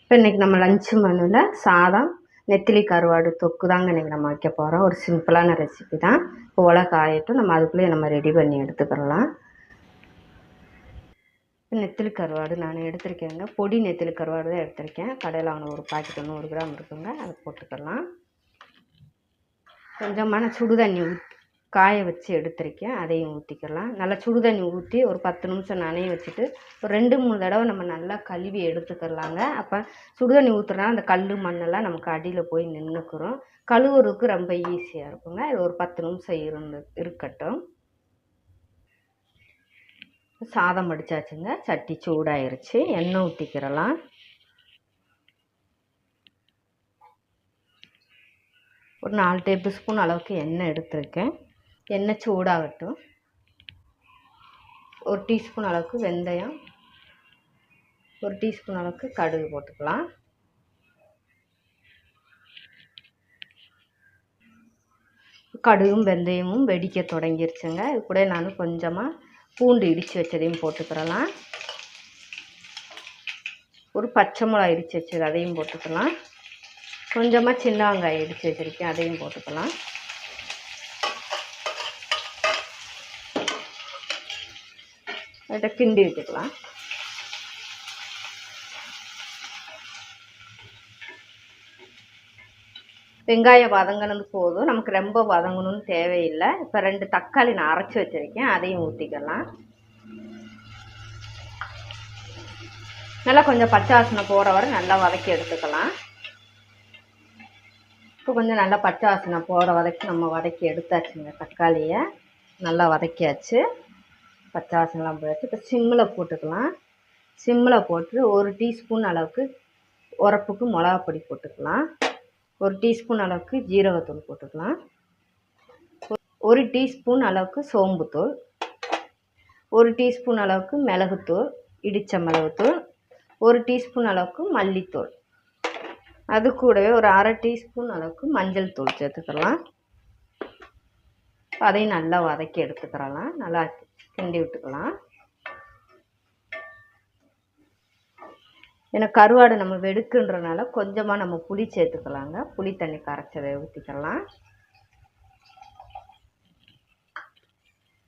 இப்போ இன்றைக்கி நம்ம லஞ்ச் மெனுவில் சாதம் நெத்திலி கருவாடு தொக்கு தாங்க இன்றைக்கி நம்ம வைக்க போகிறோம். ஒரு சிம்பிளான ரெசிபி தான். இப்போ உலை காயட்டும், நம்ம அதுக்குள்ளேயே நம்ம ரெடி பண்ணி எடுத்துக்கிறலாம். நெத்திலி கருவாடு நான் எடுத்திருக்கேங்க. பொடி நெத்திலி கருவாடு தான் எடுத்திருக்கேன். கடையில் அவனை ஒரு பாக்கெட் 100 கிராம் இருக்குங்க, அதை போட்டுக்கலாம். கொஞ்சமான சுடு தண்ணி காய வச்சு எடுத்திருக்கேன், அதையும் ஊற்றிக்கலாம். நல்லா சுடு தண்ணி ஊற்றி ஒரு 10 நிமிஷம் நனைய வச்சுட்டு ஒரு 2-3 தடவை நம்ம நல்லா கழுவி எடுத்துக்கிறலாங்க. அப்போ சுடு தண்ணி ஊற்றுறதுனால அந்த கல் மண்ணெல்லாம் நமக்கு அடியில் போய் நின்றுக்கிறோம். கழுவுறதுக்கு ரொம்ப ஈஸியாக இருக்குங்க. இது ஒரு 10 நிமிஷம் இருக்கட்டும். சாதம் வடிச்சாச்சுங்க. சட்டி சூடாயிருச்சு. எண்ணெய் ஊற்றிக்கிறலாம். ஒரு 4 டேபிள் ஸ்பூன் அளவுக்கு எண்ணெய் எடுத்திருக்கேன். எண்ணெய் சூடாகட்டும். ஒரு டீஸ்பூன் அளவுக்கு வெந்தயம், ஒரு டீஸ்பூன் அளவுக்கு கடுகு போட்டுக்கலாம். கடுகும் வெந்தயமும் வெடிக்க தொடங்கிருச்சுங்க. இது கூட நான் கொஞ்சமாக பூண்டு இடித்து வச்சதையும் போட்டுக்கிறலாம். ஒரு பச்சை மிளகாய் இடித்து வச்சது அதையும் போட்டுக்கலாம். கொஞ்சமாக சின்ன வெங்காயம் இடித்து வச்சுருக்கேன், அதையும் போட்டுக்கலாம். அதை கிண்டி விட்டுக்கலாம். வெங்காயம் வதங்கினது போதும், நமக்கு ரொம்ப வதங்கணும்னு தேவையில்லை. இப்போ 2 தக்காளி நான் அரைச்சி வச்சுருக்கேன், அதையும் ஊற்றிக்கலாம். நல்லா கொஞ்சம் பச்சை வாசனை போகிற வரை நல்லா வதக்கி எடுத்துக்கலாம். இப்போ கொஞ்சம் நல்லா பச்சை வாசனை போகிற வரைக்கும் நம்ம வதக்கி எடுத்தாச்சுங்க. தக்காளியை நல்லா வதக்கியாச்சு. பச்சை வாசனைலாம் போயாச்சு. இப்போ சிம்மில் போட்டுக்கலாம். சிம்மில் போட்டு ஒரு டீஸ்பூன் அளவுக்கு உரப்புக்கு மிளகாப்பொடி போட்டுக்கலாம். ஒரு டீஸ்பூன் அளவுக்கு ஜீரகத்தூள் போட்டுக்கலாம். ஒரு டீஸ்பூன் அளவுக்கு சோம்புத்தூள், ஒரு டீஸ்பூன் அளவுக்கு மிளகுத்தூள், இடித்த மிளகுத்தூள், ஒரு டீஸ்பூன் அளவுக்கு மல்லித்தூள், அது கூடவே ஒரு அரை டீஸ்பூன் அளவுக்கு மஞ்சள் தூள் சேர்த்துக்கலாம். அதையும் நல்லா வதக்கி எடுத்துக்கிறலாம். நல்லா கிண்டி விட்டுக்கலாம். ஏன்னா கருவாடு நம்ம வெடுக்குன்றனால கொஞ்சமாக நம்ம புளி சேர்த்துக்கலாங்க. புளி தண்ணி கரைச்சதை ஊற்றிக்கலாம்.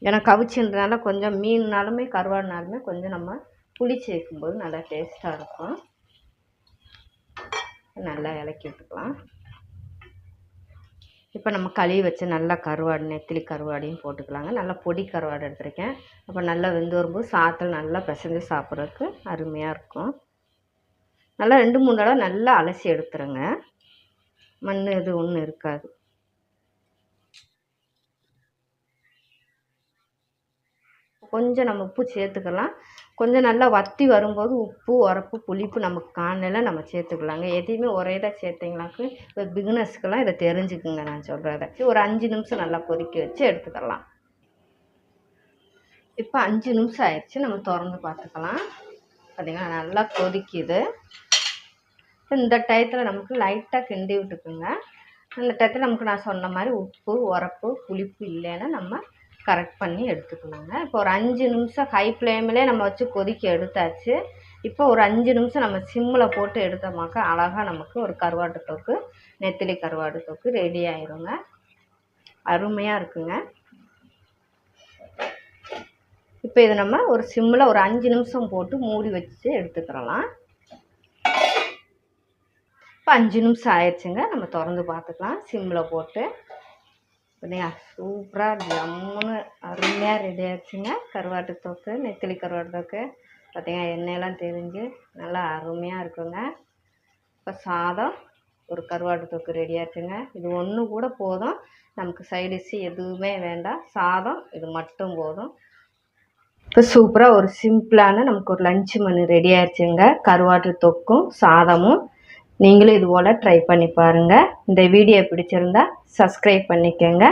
ஏன்னா கவிச்சுன்றனால கொஞ்சம் மீன்னாலுமே கருவாடுனாலுமே கொஞ்சம் நம்ம புளி சேர்க்கும்போது நல்லா டேஸ்ட்டாக இருக்கும். நல்லா இலக்கி விட்டுக்கலாம். இப்போ நம்ம கழுவி வச்சு நல்லா கருவாடு நெத்திலி கருவாடையும் போட்டுக்கலாங்க. நல்லா பொடி கருவாடு எடுத்துருக்கேன். அப்போ நல்லா வெந்து வரும்போது சாத்தில் நல்லா பிசைஞ்சு சாப்பிட்றதுக்கு அருமையாக இருக்கும். நல்லா 2-3 தடவை நல்லா அலசி எடுத்துருங்க. மண் இது ஒன்றும் இருக்காது. கொஞ்சம் நம்ம உப்பு சேர்த்துக்கலாம். கொஞ்சம் நல்லா வற்றி வரும்போது உப்பு உரப்பு புளிப்பு நமக்கு காணல நம்ம சேர்த்துக்கலாங்க. எதையுமே ஒரே இதாக சேர்த்திங்களாக்கு இப்போ பிகினர்ஸ்க்கெல்லாம் இதை தெரிஞ்சுக்குங்க நான் சொல்கிறத. ஒரு 5 நிமிஷம் நல்லா கொதிக்க வச்சு எடுத்துக்கலாம். இப்போ 5 நிமிஷம் ஆயிடுச்சு. நம்ம திறந்து பார்த்துக்கலாம். பார்த்திங்கன்னா நல்லா கொதிக்குது. இந்த டயத்தில் நமக்கு லைட்டாக கிண்டி விட்டுக்குங்க. அந்த டயத்தில் நமக்கு நான் சொன்ன மாதிரி உப்பு உரப்பு புளிப்பு இல்லைன்னா நம்ம கரெக்ட் பண்ணி எடுத்துக்கலாங்க. இப்போ ஒரு 5 நிமிஷம் ஹை ஃப்ளேமிலே நம்ம வச்சு கொதிக்க எடுத்தாச்சு. இப்போ ஒரு 5 நிமிஷம் நம்ம சிம்மில் போட்டு எடுத்தோமாக்கா அழகாக நமக்கு ஒரு கருவாட்டு தொக்கு நெத்திலி கருவாடு தொக்கு ரெடி ஆயிருங்க. அருமையாக இருக்குங்க. இப்போ இதை நம்ம ஒரு சிம்மில் ஒரு 5 நிமிஷம் போட்டு மூடி வச்சு எடுத்துக்கிறலாம். இப்போ 5 நிமிஷம் ஆயிடுச்சுங்க. நம்ம திறந்து பார்த்துக்கலாம். சிம்மில் போட்டு பார்த்தீங்க சூப்பராக ஜம்முன்னு அருமையாக ரெடி ஆகிடுச்சுங்க கருவாட்டு தொக்கு நெத்திலி கருவாட்டு தொக்கு. பார்த்தீங்கன்னா எண்ணெயெல்லாம் தெரிஞ்சு நல்லா அருமையாக இருக்குங்க. இப்போ சாதம் ஒரு கருவாட்டு தொக்கு ரெடி ஆச்சுங்க. இது ஒன்று கூட போதும், நமக்கு சைடிஷ் எதுவுமே வேண்டாம். சாதம் இது மட்டும் போதும். இப்போ சூப்பராக ஒரு சிம்பிளான நமக்கு ஒரு லஞ்ச் மெனு ரெடி ஆயிடுச்சுங்க. கருவாட்டு தொக்கும் சாதமும். நீங்களும் இது போல் ட்ரை பண்ணி பாருங்கள். இந்த வீடியோ பிடிச்சிருந்தா சப்ஸ்கிரைப் பண்ணிக்கோங்க.